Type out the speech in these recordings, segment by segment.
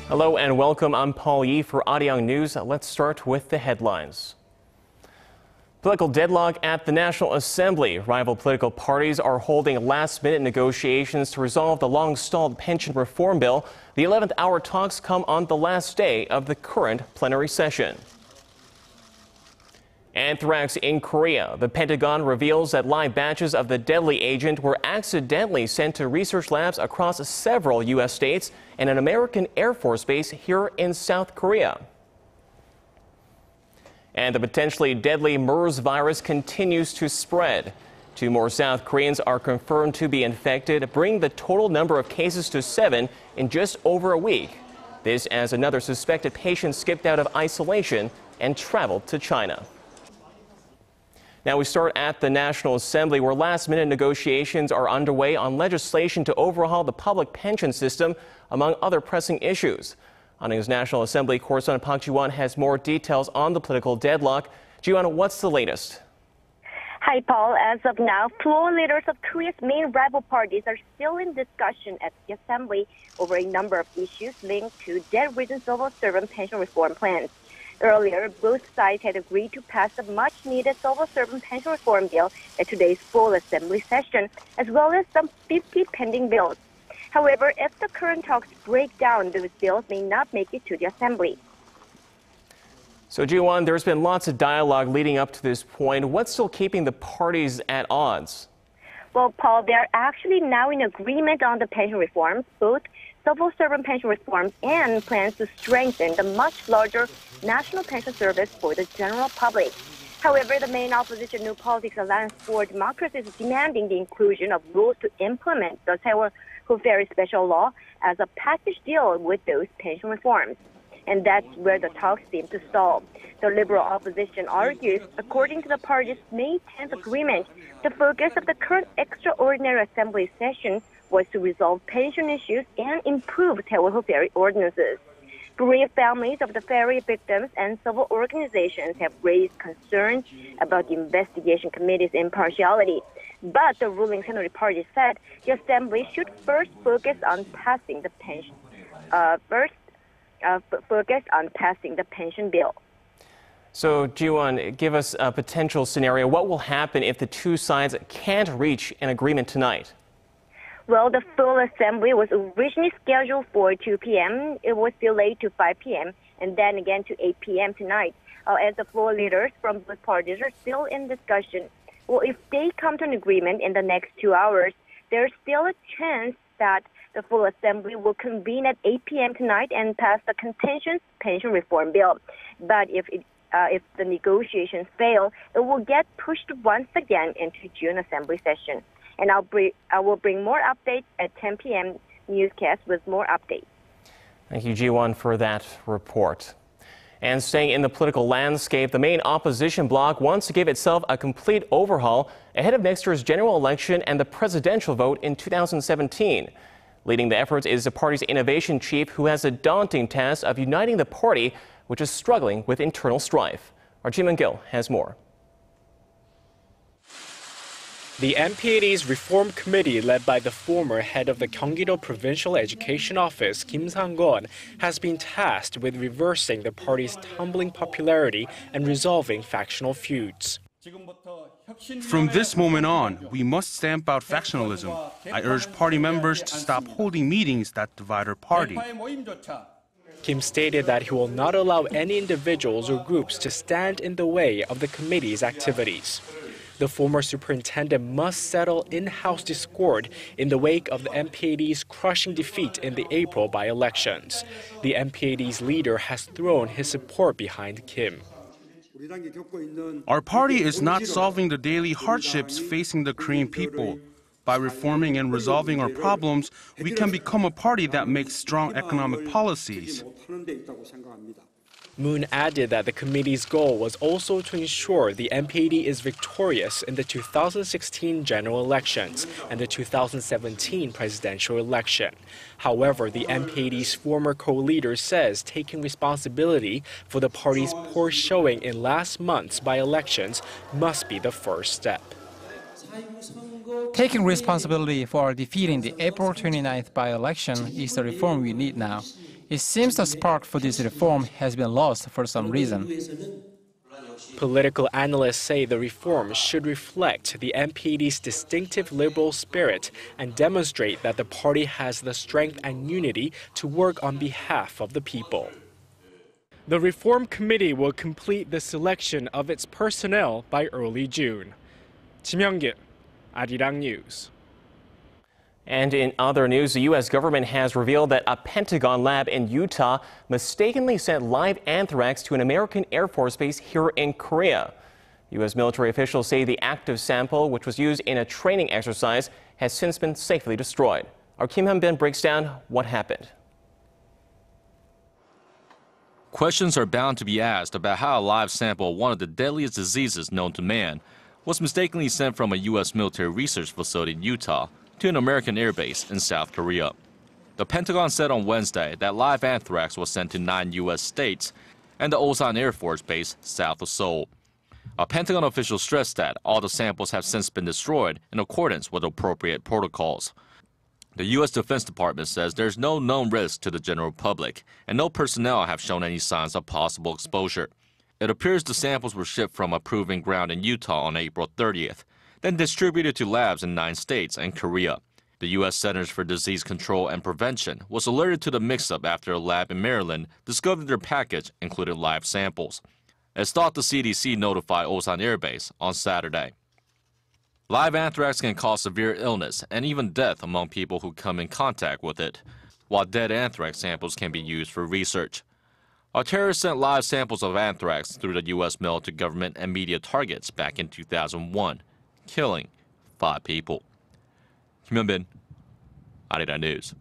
Hello and welcome. I'm Paul Yee for Arirang News. Let's start with the headlines. Political deadlock at the National Assembly. Rival political parties are holding last-minute negotiations to resolve the long-stalled pension reform bill. The 11th hour talks come on the last day of the current plenary session. Anthrax in Korea. The Pentagon reveals that live batches of the deadly agent were accidentally sent to research labs across several U.S. states and an American Air Force base here in South Korea. And the potentially deadly MERS virus continues to spread. 2 more South Koreans are confirmed to be infected, bringing the total number of cases to 7 in just over a week. This as another suspected patient skipped out of isolation and traveled to China. Now we start at the National Assembly, where last-minute negotiations are underway on legislation to overhaul the public pension system, among other pressing issues. Arirang's National Assembly correspondent Park Jiwon has more details on the political deadlock. Jiwon, what's the latest? Hi, Paul. As of now, floor leaders of Korea's main rival parties are still in discussion at the Assembly over a number of issues linked to debt-ridden civil servant pension reform plans. Earlier, both sides had agreed to pass the much-needed civil servant pension reform bill at today's full Assembly session, as well as some 50 pending bills. However, if the current talks break down, those bills may not make it to the Assembly. So, Jiwon, there's been lots of dialogue leading up to this point. What's still keeping the parties at odds? Well, Paul, they're actually now in agreement on the pension reforms, both civil servant pension reforms and plans to strengthen the much larger national pension service for the general public. However, the main opposition New Politics Alliance for Democracy is demanding the inclusion of rules to implement the Sewol-ho special law as a package deal with those pension reforms. And that's where the talks seem to stall. The liberal opposition argues, according to the party's May 10th agreement, the focus of the current extraordinary assembly session was to resolve pension issues and improve Sewol-ho ferry ordinances. Bereaved families of the ferry victims and civil organizations have raised concerns about the investigation committee's impartiality. But the ruling Saenuri party said the assembly should first focus on passing the pension. Focus on passing the pension bill. So, Jiwon, give us a potential scenario. What will happen if the two sides can't reach an agreement tonight? Well, the full assembly was originally scheduled for 2 p.m. It was delayed to 5 p.m. and then again to 8 p.m. tonight, as the floor leaders from both parties are still in discussion. Well, if they come to an agreement in the next 2 hours, there's still a chance that the full assembly will convene at 8 p.m. tonight and pass the contentious pension reform bill. But if the negotiations fail, it will get pushed once again into June assembly session. And I will bring more updates at 10 p.m. newscast with more updates. Thank you, Jiwon, for that report. And staying in the political landscape, the main opposition bloc wants to give itself a complete overhaul ahead of next year's general election and the presidential vote in 2017. Leading the efforts is the party's innovation chief, who has a daunting task of uniting the party, which is struggling with internal strife. Our Jiwon has more. The MPAD's Reform Committee, led by the former head of the Gyeonggi-do Provincial Education Office, Kim Sang-gon, has been tasked with reversing the party's tumbling popularity and resolving factional feuds. From this moment on, we must stamp out factionalism. I urge party members to stop holding meetings that divide our party. Kim stated that he will not allow any individuals or groups to stand in the way of the committee's activities. The former superintendent must settle in-house discord in the wake of the MPAD's crushing defeat in the April by-elections. The MPAD's leader has thrown his support behind Kim. Our party is not solving the daily hardships facing the Korean people. By reforming and resolving our problems, we can become a party that makes strong economic policies. Moon added that the committee's goal was also to ensure the MPAD is victorious in the 2016 general elections and the 2017 presidential election. However, the MPAD's former co-leader says taking responsibility for the party's poor showing in last month's by-elections must be the first step. Taking responsibility for defeating the April 29th by-election is the reform we need now. It seems the spark for this reform has been lost for some reason. Political analysts say the reform should reflect the NPD's distinctive liberal spirit and demonstrate that the party has the strength and unity to work on behalf of the people. The Reform Committee will complete the selection of its personnel by early June. Jiwon, Arirang News. And in other news, the U.S. government has revealed that a Pentagon lab in Utah mistakenly sent live anthrax to an American Air Force base here in Korea. U.S. military officials say the active sample, which was used in a training exercise, has since been safely destroyed. Our Kim Hyun-bin breaks down what happened. Questions are bound to be asked about how a live sample of one of the deadliest diseases known to man was mistakenly sent from a U.S. military research facility in Utah to an American air base in South Korea. The Pentagon said on Wednesday that live anthrax was sent to 9 U.S. states and the Ulsan Air Force Base south of Seoul. A Pentagon official stressed that all the samples have since been destroyed in accordance with appropriate protocols. The U.S. Defense Department says there's no known risk to the general public and no personnel have shown any signs of possible exposure. It appears the samples were shipped from a proving ground in Utah on April 30th. Then distributed to labs in 9 states and Korea. The U.S. Centers for Disease Control and Prevention was alerted to the mix-up after a lab in Maryland discovered their package included live samples. It's thought the CDC notified Ulsan Air Base on Saturday. Live anthrax can cause severe illness and even death among people who come in contact with it, while dead anthrax samples can be used for research. A terrorist sent live samples of anthrax through the U.S. mail to government and media targets back in 2001. Killing 5 people. Kim Hyun-bin, Arirang News.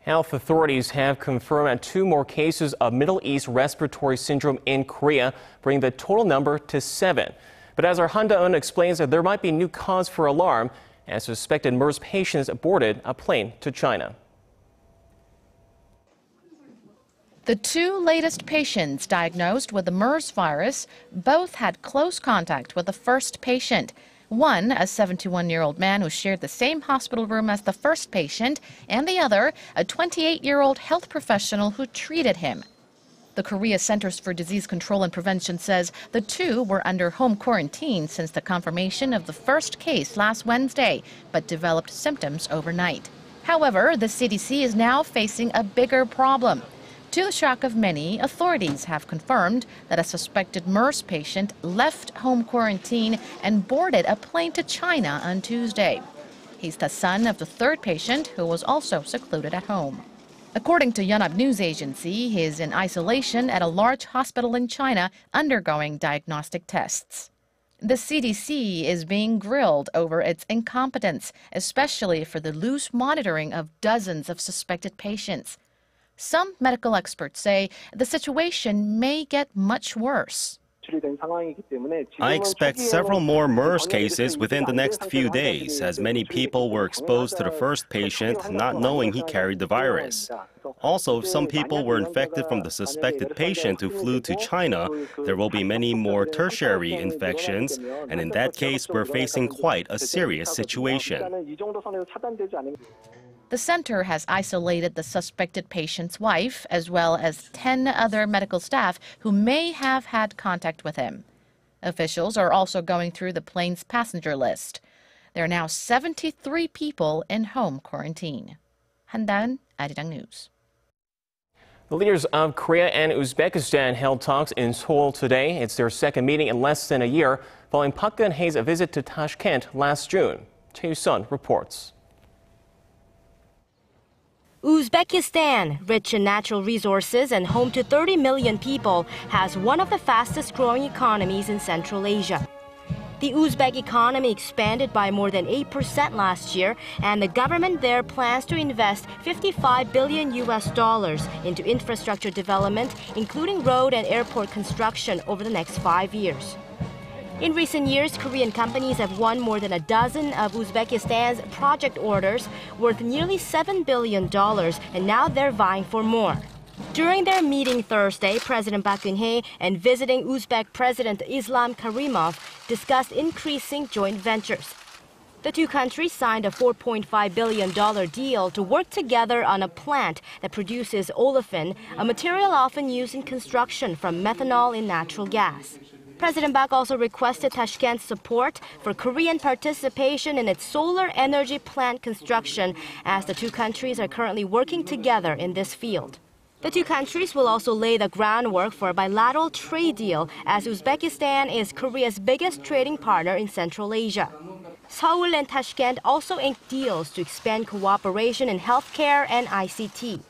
Health authorities have confirmed 2 more cases of Middle East respiratory syndrome in Korea, bringing the total number to 7. But as our Han Da-eun explains, there might be new cause for alarm as suspected MERS patients boarded a plane to China. The 2 latest patients diagnosed with the MERS virus both had close contact with the first patient. One, a 71-year-old man who shared the same hospital room as the first patient, and the other, a 28-year-old health professional who treated him. The Korea Centers for Disease Control and Prevention says the 2 were under home quarantine since the confirmation of the first case last Wednesday, but developed symptoms overnight. However, the CDC is now facing a bigger problem. To the shock of many, authorities have confirmed that a suspected MERS patient left home quarantine and boarded a plane to China on Tuesday. He's the son of the 3rd patient who was also secluded at home. According to Yonhap News Agency, he is in isolation at a large hospital in China undergoing diagnostic tests. The CDC is being grilled over its incompetence, especially for the loose monitoring of dozens of suspected patients. Some medical experts say the situation may get much worse. I expect several more MERS cases within the next few days, as many people were exposed to the first patient not knowing he carried the virus. Also, if some people were infected from the suspected patient who flew to China, there will be many more tertiary infections, and in that case, we're facing quite a serious situation. The center has isolated the suspected patient's wife, as well as 10 other medical staff who may have had contact with him. Officials are also going through the plane's passenger list. There are now 73 people in home quarantine. Han Da-eun, Arirang News. The leaders of Korea and Uzbekistan held talks in Seoul today. It's their second meeting in less than a year, following Park Geun-hye's visit to Tashkent last June. Choi Yoo-sun reports. Uzbekistan, rich in natural resources and home to 30 million people, has one of the fastest growing economies in Central Asia. The Uzbek economy expanded by more than 8% last year, and the government there plans to invest $55 billion into infrastructure development, including road and airport construction over the next 5 years. In recent years, Korean companies have won more than a dozen of Uzbekistan's project orders worth nearly $7 billion, and now they're vying for more. During their meeting Thursday, President Park Geun-hye and visiting Uzbek President Islam Karimov discussed increasing joint ventures. The two countries signed a $4.5 billion deal to work together on a plant that produces olefin, a material often used in construction from methanol in natural gas. President Park also requested Tashkent's support for Korean participation in its solar energy plant construction, as the two countries are currently working together in this field. The two countries will also lay the groundwork for a bilateral trade deal, as Uzbekistan is Korea's biggest trading partner in Central Asia. Seoul and Tashkent also inked deals to expand cooperation in healthcare and ICT.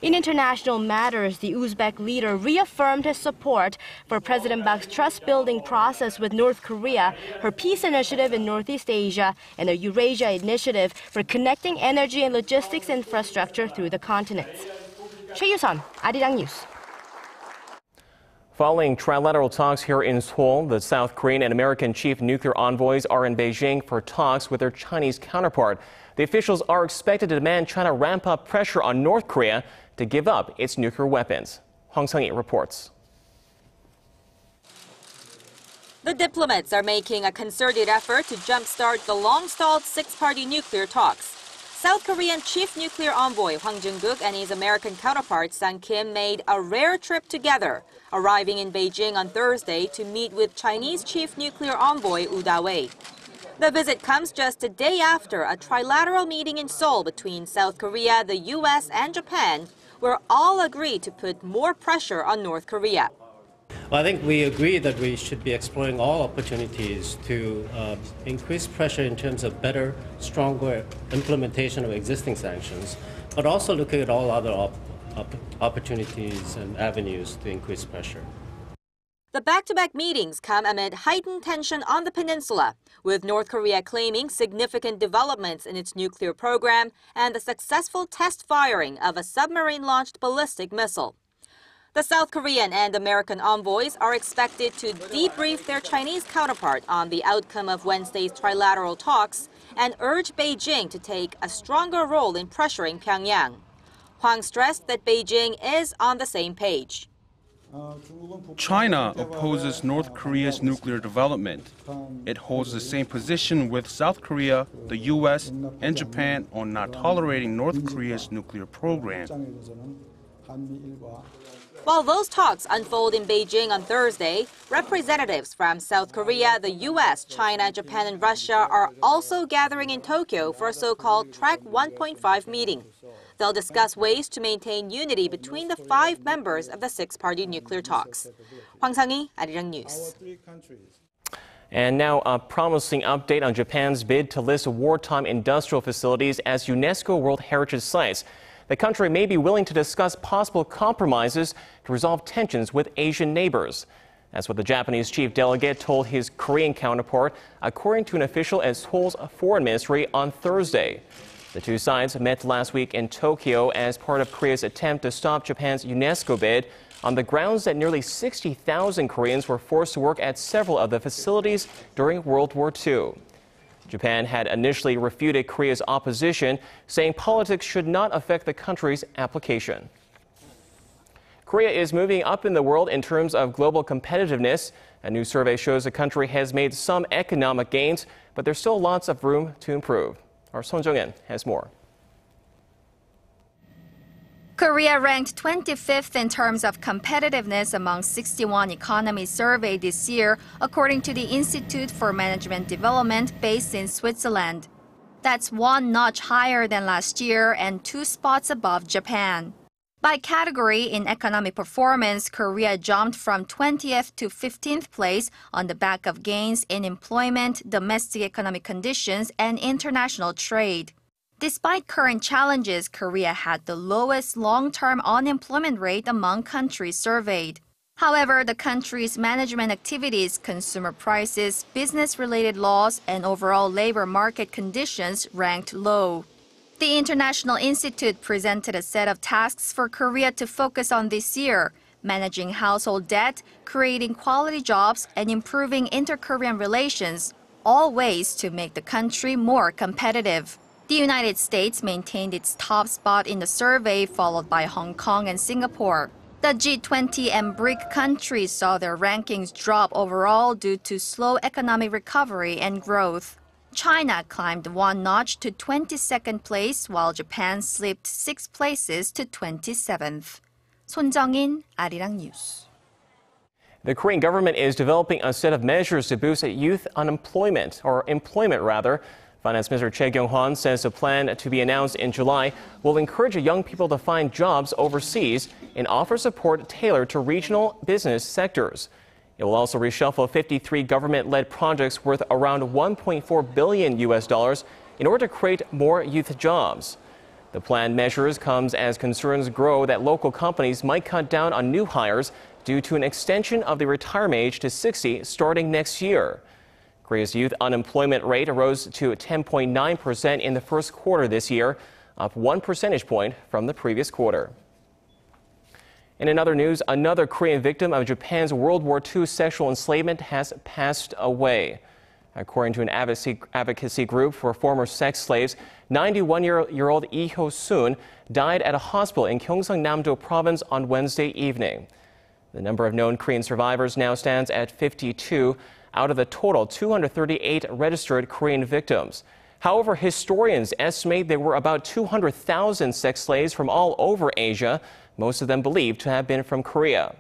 In international matters, the Uzbek leader reaffirmed his support for President Park's trust-building process with North Korea, her peace initiative in Northeast Asia, and a Eurasia initiative for connecting energy and logistics infrastructure through the continents. 최유선, Arirang News. Following trilateral talks here in Seoul, the South Korean and American chief nuclear envoys are in Beijing for talks with their Chinese counterpart. The officials are expected to demand China ramp up pressure on North Korea to give up its nuclear weapons. Hwang Sang-hee reports. The diplomats are making a concerted effort to jumpstart the long-stalled six-party nuclear talks. South Korean chief nuclear envoy Hwang Jung-guk and his American counterpart Sang Kim made a rare trip together, arriving in Beijing on Thursday to meet with Chinese chief nuclear envoy Woo Da-wei. The visit comes just a day after a trilateral meeting in Seoul between South Korea, the U.S., and Japan, where all agreed to put more pressure on North Korea. Well, I think we agree that we should be exploring all opportunities to increase pressure in terms of better, stronger implementation of existing sanctions, but also looking at all other opportunities and avenues to increase pressure. The back-to-back meetings come amid heightened tension on the peninsula, with North Korea claiming significant developments in its nuclear program and the successful test firing of a submarine-launched ballistic missile. The South Korean and American envoys are expected to debrief their Chinese counterpart on the outcome of Wednesday's trilateral talks and urge Beijing to take a stronger role in pressuring Pyongyang. Hwang stressed that Beijing is on the same page. China opposes North Korea's nuclear development. It holds the same position with South Korea, the U.S., and Japan on not tolerating North Korea's nuclear program. While those talks unfold in Beijing on Thursday, representatives from South Korea, the U.S., China, Japan, and Russia are also gathering in Tokyo for a so-called Track 1.5 meeting. They'll discuss ways to maintain unity between the 5 members of the six-party nuclear talks. Hwang Sang-hee, Arirang News. And now a promising update on Japan's bid to list wartime industrial facilities as UNESCO World Heritage Sites. The country may be willing to discuss possible compromises to resolve tensions with Asian neighbors. That's what the Japanese chief delegate told his Korean counterpart, according to an official at Seoul's foreign ministry on Thursday. The two sides met last week in Tokyo as part of Korea's attempt to stop Japan's UNESCO bid on the grounds that nearly 60,000 Koreans were forced to work at several of the facilities during World War II. Japan had initially refuted Korea's opposition, saying politics should not affect the country's application. Korea is moving up in the world in terms of global competitiveness. A new survey shows the country has made some economic gains, but there's still lots of room to improve. Our Son Jung-in has more. Korea ranked 25th in terms of competitiveness among 61 economies surveyed this year, according to the Institute for Management Development based in Switzerland. That's one notch higher than last year and 2 spots above Japan. By category in economic performance, Korea jumped from 20th to 15th place on the back of gains in employment, domestic economic conditions, and international trade. Despite current challenges, Korea had the lowest long-term unemployment rate among countries surveyed. However, the country's management activities, consumer prices, business-related laws, and overall labor market conditions ranked low. The International Institute presented a set of tasks for Korea to focus on this year: managing household debt, creating quality jobs, and improving inter-Korean relations, all ways to make the country more competitive. The United States maintained its top spot in the survey, followed by Hong Kong and Singapore. The G20 and BRIC countries saw their rankings drop overall due to slow economic recovery and growth. China climbed one notch to 22nd place, while Japan slipped 6 places to 27th. 손정인, Arirang News. The Korean government is developing a set of measures to boost youth employment. Finance Minister Choi Kyung-hwan says a plan to be announced in July will encourage young people to find jobs overseas and offer support tailored to regional business sectors. It will also reshuffle 53 government-led projects worth around $1.4 billion in order to create more youth jobs. The planned measures comes as concerns grow that local companies might cut down on new hires due to an extension of the retirement age to 60 starting next year. Korea's youth unemployment rate rose to 10.9% in the first quarter this year, up 1 percentage point from the previous quarter. In other news, another Korean victim of Japan's World War II sexual enslavement has passed away. According to an advocacy group for former sex slaves, 91-year-old Lee Hyo-soon died at a hospital in Gyeongsang-namdo province on Wednesday evening. The number of known Korean survivors now stands at 52 out of the total 238 registered Korean victims. However, historians estimate there were about 200,000 sex slaves from all over Asia, most of them believed to have been from Korea.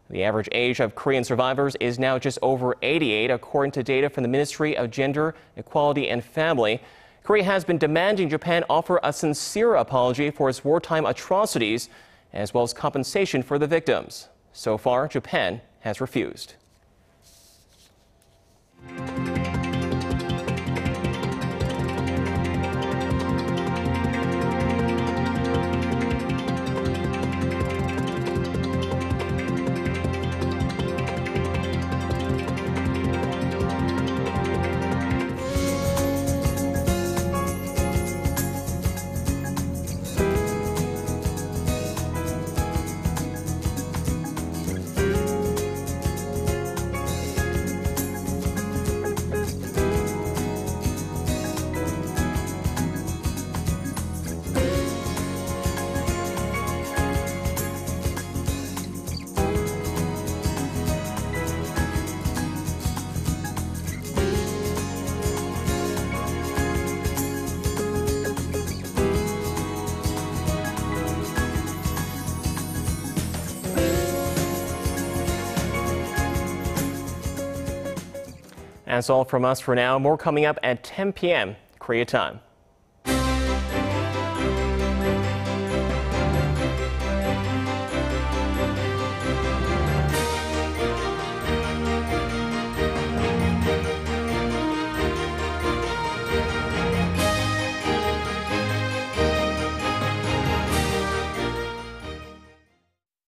The average age of Korean survivors is now just over 88, according to data from the Ministry of Gender, Equality and Family. Korea has been demanding Japan offer a sincere apology for its wartime atrocities, as well as compensation for the victims. So far, Japan has refused. That's all from us for now. More coming up at 10 p.m. Korea time.